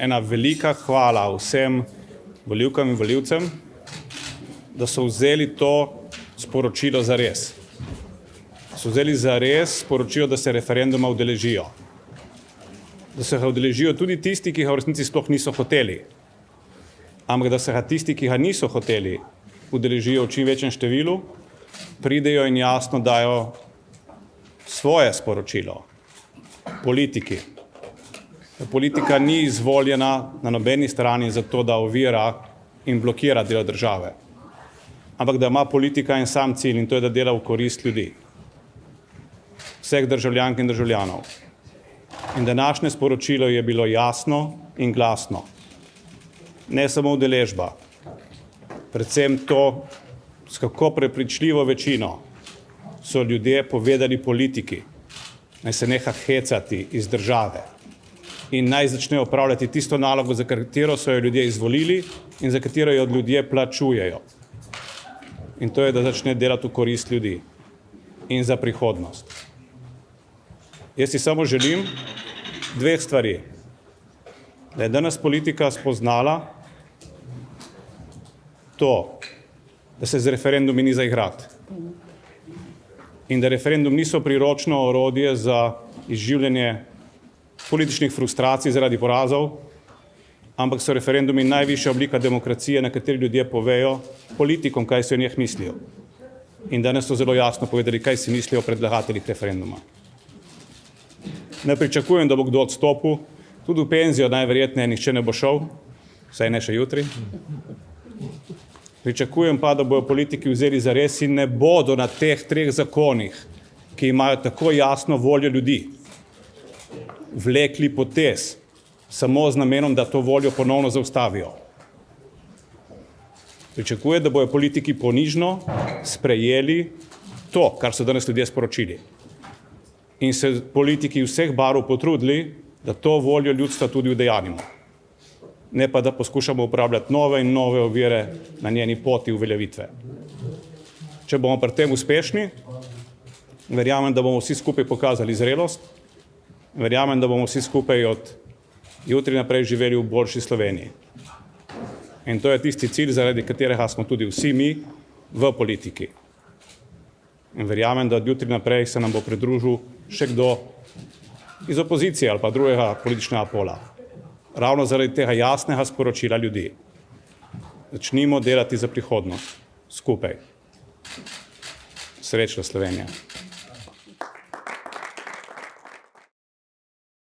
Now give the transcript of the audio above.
ena velika hvala vsem volivkam in volivcem, da so vzeli to sporočilo za res. So vzeli za res sporočilo, da se referenduma udeležijo. Da se ga udeležijo tudi tisti, ki ga v resnici sploh niso hoteli. Ampak da se ga tisti, ki ga niso hoteli, udeležijo v čim večjem številu, pridejo in jasno dajo svoje sporočilo politiki. Politika ni izvoljena na nobeni strani za to, da ovira in blokira delo države. Ampak da ima politika en sam cilj, in to je, da dela v korist ljudi. Vseh državljank in državljanov. In današnje sporočilo je bilo jasno in glasno. Ne samo udeležba. Predvsem to, s kako prepričljivo večino so ljudje povedali politiki, naj se neha hecati iz države in naj začne opravljati tisto nalogo, za katero so jo ljudje izvolili in za katero jo ljudje plačujejo. In to je, da začne delati v korist ljudi in za prihodnost. Jaz si samo želim dveh stvari. Da je danes politika spoznala to, da se z referendumi ni za igrati. In da referendum niso priročno orodje za izživljanje političnih frustracij zaradi porazov, ampak so referendumi najvišja oblika demokracije, na kateri ljudje povejo politikom, kaj si o njih mislijo. In danes so zelo jasno povedali, kaj si mislijo o predlagateljih referenduma. Ne pričakujem, da bo kdo odstopil, tudi v penzijo najverjetneje nihče ne bo šel, vsaj ne še jutri. Pričakujem pa, da bojo politiki vzeli za res in ne bodo na teh treh zakonih, ki imajo tako jasno voljo ljudi, vlekli potez samo z namenom, da to voljo ponovno zaustavijo. Pričakujem, da bojo politiki ponižno sprejeli to, kar so danes ljudje sporočili. In se politiki vseh barv potrudili, da to voljo ljudstva tudi udejanimo. Ne pa, da poskušamo uporabljati nove in nove ovire na njeni poti uveljavitve. Če bomo pri tem uspešni, verjamem, da bomo vsi skupaj pokazali zrelost, verjamem, da bomo vsi skupaj od jutri naprej živeli v boljši Sloveniji. In to je tisti cilj, zaradi katerega smo tudi vsi mi v politiki. In verjamem, da od jutri naprej se nam bo pridružil še kdo iz opozicije ali pa drugega političnega pola. Ravno zaradi tega jasnega sporočila ljudi. Začnimo delati za prihodnost. Skupaj. Srečna Slovenija.